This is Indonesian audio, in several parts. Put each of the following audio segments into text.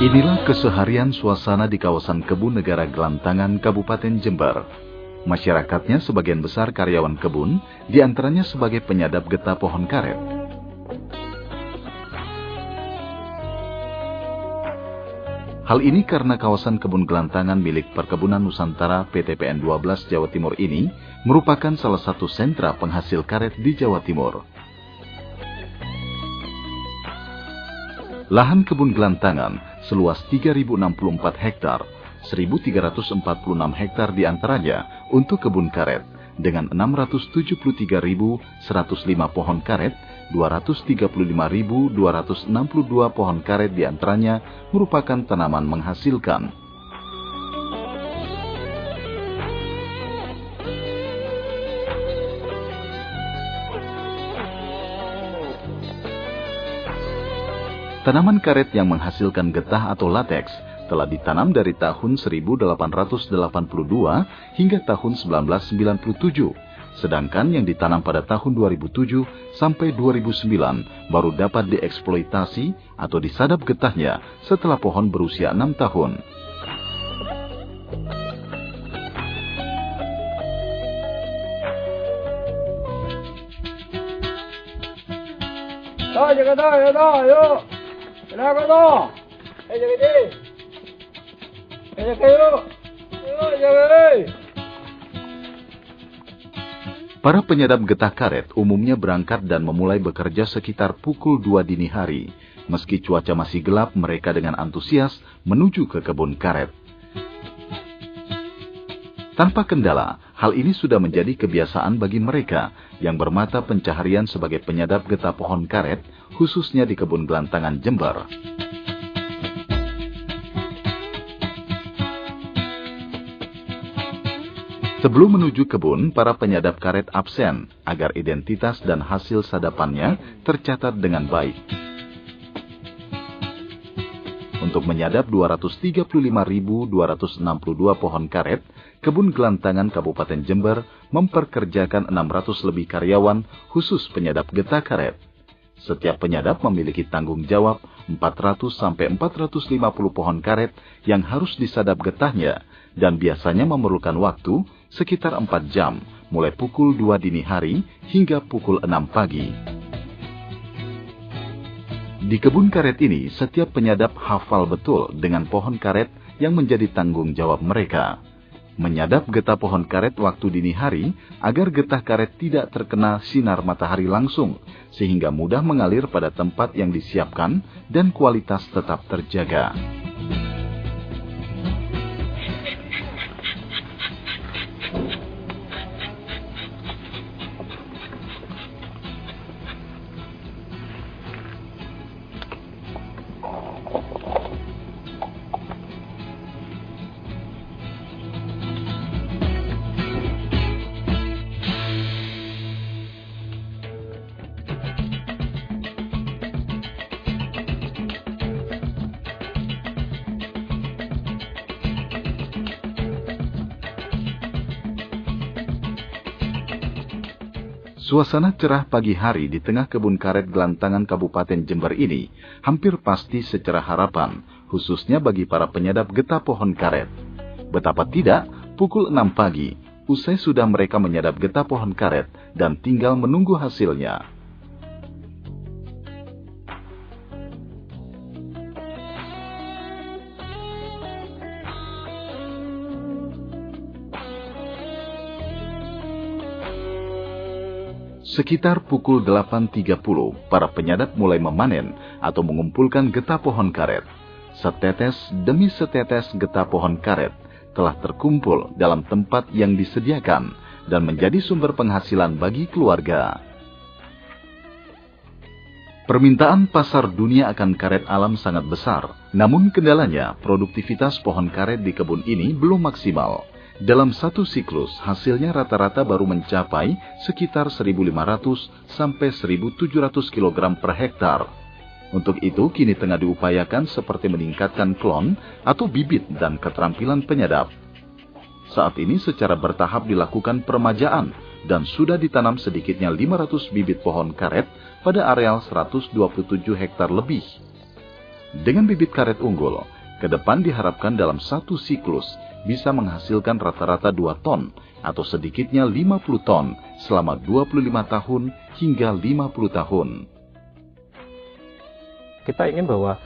Inilah keseharian suasana di kawasan kebun negara Gelantangan, Kabupaten Jember. Masyarakatnya sebagian besar karyawan kebun, diantaranya sebagai penyadap getah pohon karet. Hal ini karena kawasan kebun Gelantangan milik Perkebunan Nusantara PTPN 12 Jawa Timur ini merupakan salah satu sentra penghasil karet di Jawa Timur. Lahan kebun Gelantangan seluas 3.064 hektar, 1.346 hektar diantaranya untuk kebun karet, dengan 673.105 pohon karet, 235.262 pohon karet diantaranya merupakan tanaman menghasilkan. Tanaman karet yang menghasilkan getah atau lateks telah ditanam dari tahun 1882 hingga tahun 1997, sedangkan yang ditanam pada tahun 2007 sampai 2009 baru dapat dieksploitasi atau disadap getahnya setelah pohon berusia 6 tahun. Ayo. Kenapa tuh? Para penyadap getah karet umumnya berangkat dan memulai bekerja sekitar pukul 2 dini hari. Meski cuaca masih gelap, mereka dengan antusias menuju ke kebun karet. Tanpa kendala, hal ini sudah menjadi kebiasaan bagi mereka yang bermata pencaharian sebagai penyadap getah pohon karet, khususnya di kebun Gelantangan Jember. Sebelum menuju kebun, para penyadap karet absen agar identitas dan hasil sadapannya tercatat dengan baik. Untuk menyadap 235.262 pohon karet, Kebun Gelantangan Kabupaten Jember memperkerjakan 600 lebih karyawan khusus penyadap getah karet. Setiap penyadap memiliki tanggung jawab 400-450 pohon karet yang harus disadap getahnya dan biasanya memerlukan waktu sekitar 4 jam, mulai pukul 2 dini hari hingga pukul 6 pagi. Di kebun karet ini, setiap penyadap hafal betul dengan pohon karet yang menjadi tanggung jawab mereka. Menyadap getah pohon karet waktu dini hari agar getah karet tidak terkena sinar matahari langsung, sehingga mudah mengalir pada tempat yang disiapkan dan kualitas tetap terjaga. Suasana cerah pagi hari di tengah kebun karet Gelantangan Kabupaten Jember ini hampir pasti secerah harapan, khususnya bagi para penyadap getah pohon karet. Betapa tidak, pukul 6 pagi, usai sudah mereka menyadap getah pohon karet dan tinggal menunggu hasilnya. Sekitar pukul 8.30, para penyadap mulai memanen atau mengumpulkan getah pohon karet. Setetes demi setetes getah pohon karet telah terkumpul dalam tempat yang disediakan dan menjadi sumber penghasilan bagi keluarga. Permintaan pasar dunia akan karet alam sangat besar, namun kendalanya produktivitas pohon karet di kebun ini belum maksimal. Dalam satu siklus, hasilnya rata-rata baru mencapai sekitar 1.500 sampai 1.700 kg per hektar. Untuk itu, kini tengah diupayakan seperti meningkatkan klon atau bibit dan keterampilan penyadap. Saat ini secara bertahap dilakukan peremajaan dan sudah ditanam sedikitnya 500 bibit pohon karet pada areal 127 hektar lebih. Dengan bibit karet unggul, ke depan diharapkan dalam satu siklus bisa menghasilkan rata-rata 2 ton atau sedikitnya 50 ton selama 25 tahun hingga 50 tahun. Kita ingin bahwa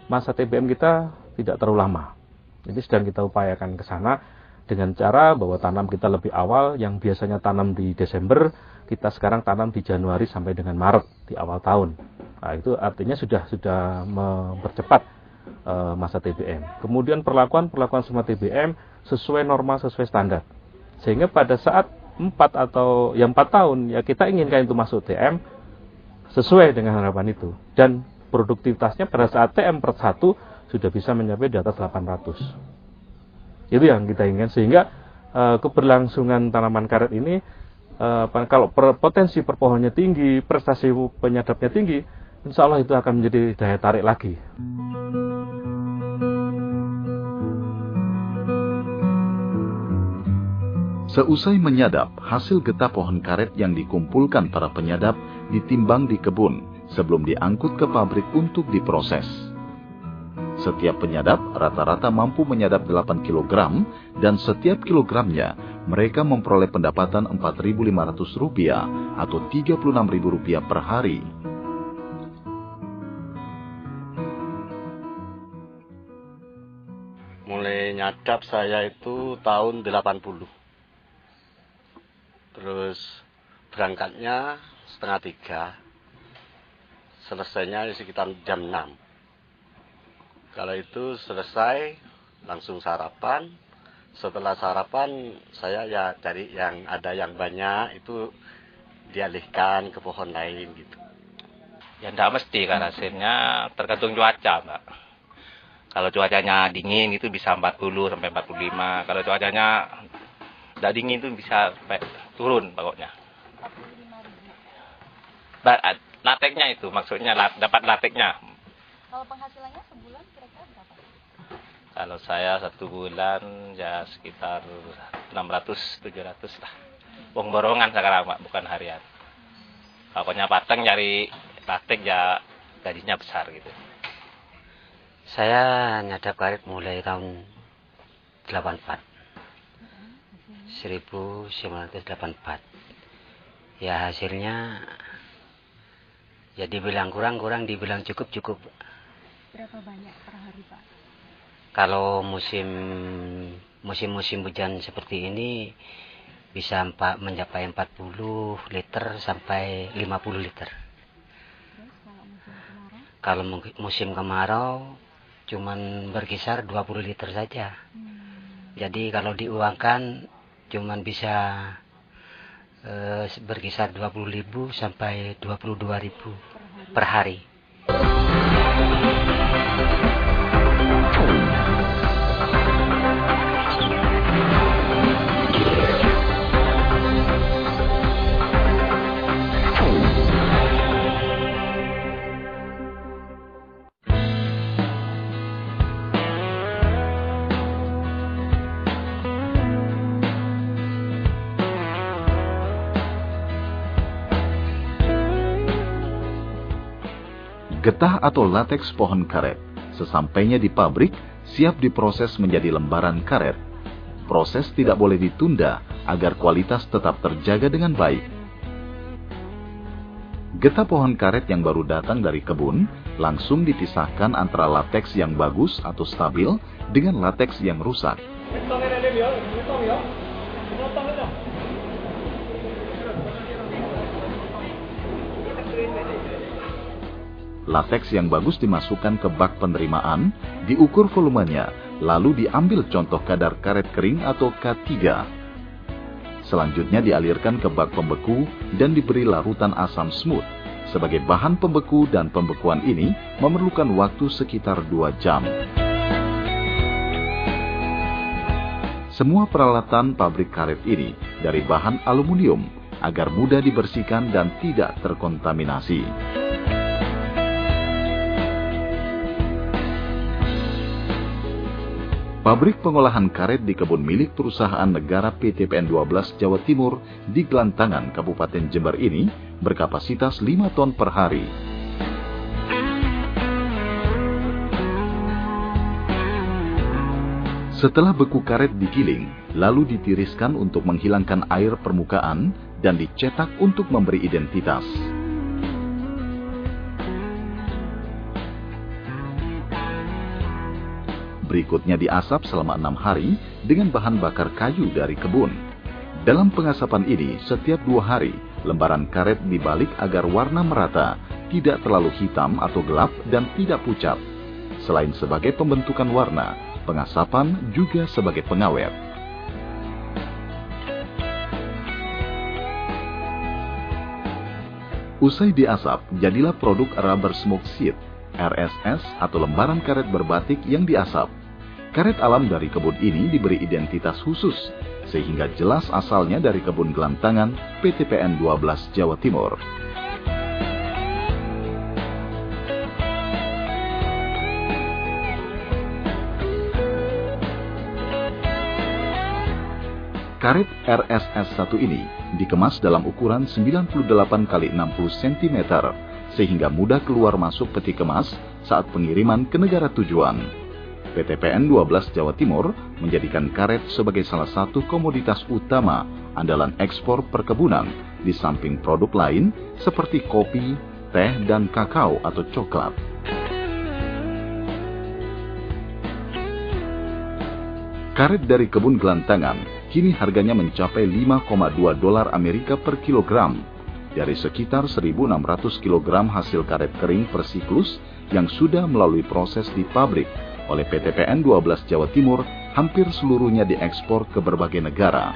masa TBM kita tidak terlalu lama. Jadi sedang kita upayakan ke sana dengan cara bahwa tanam kita lebih awal, yang biasanya tanam di Desember, kita sekarang tanam di Januari sampai dengan Maret di awal tahun. Nah, itu artinya sudah mempercepat masa TBM. Kemudian perlakuan semua TBM sesuai norma, sesuai standar. Sehingga pada saat 4 tahun ya kita inginkan itu masuk TM sesuai dengan harapan itu. Dan produktivitasnya pada saat TM per 1 sudah bisa mencapai di atas 800. Itu yang kita inginkan, sehingga keberlangsungan tanaman karet ini kalau potensi perpohonannya tinggi, prestasi penyadapnya tinggi, insya Allah itu akan menjadi daya tarik lagi. Seusai menyadap, hasil getah pohon karet yang dikumpulkan para penyadap ditimbang di kebun sebelum diangkut ke pabrik untuk diproses. Setiap penyadap rata-rata mampu menyadap 8 kg dan setiap kilogramnya mereka memperoleh pendapatan Rp4.500 atau Rp36.000 per hari. Mulai nyadap saya itu tahun 80. Terus berangkatnya 2:30, selesainya sekitar jam 6. Kalau itu selesai, langsung sarapan. Setelah sarapan, saya ya cari yang ada yang banyak, itu dialihkan ke pohon lain gitu. Ya enggak mesti, kan hasilnya tergantung cuaca, Mbak. Kalau cuacanya dingin itu bisa 40 sampai 45. Kalau cuacanya enggak dingin itu bisa sampai turun pokoknya. Lateknya itu maksudnya dapat lateknya. Kalau penghasilannya sebulan kira-kira berapa? Kalau saya 1 bulan ya sekitar 600-700 lah. Uang borongan sekarang, Mbak, bukan harian. Pokoknya pateng nyari latek ya gajinya besar gitu. Saya nyadap karet mulai tahun 84. 1984. Ya hasilnya ya dibilang kurang, dibilang cukup. Berapa banyak per hari, Pak? Kalau musim hujan seperti ini bisa mencapai 40 liter sampai 50 liter. Terus kalau musim kemarau cuman berkisar 20 liter saja. Jadi kalau diuangkan cuman bisa berkisar 20.000 sampai 22.000 per hari. Getah atau lateks pohon karet, sesampainya di pabrik, siap diproses menjadi lembaran karet. Proses tidak boleh ditunda agar kualitas tetap terjaga dengan baik. Getah pohon karet yang baru datang dari kebun langsung dipisahkan antara lateks yang bagus atau stabil dengan lateks yang rusak. Lateks yang bagus dimasukkan ke bak penerimaan, diukur volumenya, lalu diambil contoh kadar karet kering atau K3. Selanjutnya dialirkan ke bak pembeku dan diberi larutan asam smooth. Sebagai bahan pembeku dan pembekuan ini memerlukan waktu sekitar 2 jam. Semua peralatan pabrik karet ini dari bahan aluminium agar mudah dibersihkan dan tidak terkontaminasi. Pabrik pengolahan karet di kebun milik perusahaan negara PT PN 12 Jawa Timur di Gelantangan, Kabupaten Jember ini berkapasitas 5 ton per hari. Setelah beku karet digiling, lalu ditiriskan untuk menghilangkan air permukaan dan dicetak untuk memberi identitas. Berikutnya diasap selama 6 hari dengan bahan bakar kayu dari kebun. Dalam pengasapan ini, setiap 2 hari, lembaran karet dibalik agar warna merata, tidak terlalu hitam atau gelap dan tidak pucat. Selain sebagai pembentukan warna, pengasapan juga sebagai pengawet. Usai diasap, jadilah produk rubber smoke sheet, RSS atau lembaran karet berbatik yang diasap. Karet alam dari kebun ini diberi identitas khusus, sehingga jelas asalnya dari kebun gelantangan PTPN 12 Jawa Timur. Karet RSS1 ini dikemas dalam ukuran 98 x 60 cm, sehingga mudah keluar masuk peti kemas saat pengiriman ke negara tujuan. PTPN 12 Jawa Timur menjadikan karet sebagai salah satu komoditas utama andalan ekspor perkebunan di samping produk lain seperti kopi, teh, dan kakao atau coklat. Karet dari kebun gelantangan kini harganya mencapai $5,2 Amerika per kilogram dari sekitar 1.600 kg hasil karet kering per siklus yang sudah melalui proses di pabrik oleh PTPN 12 Jawa Timur. Hampir seluruhnya diekspor ke berbagai negara.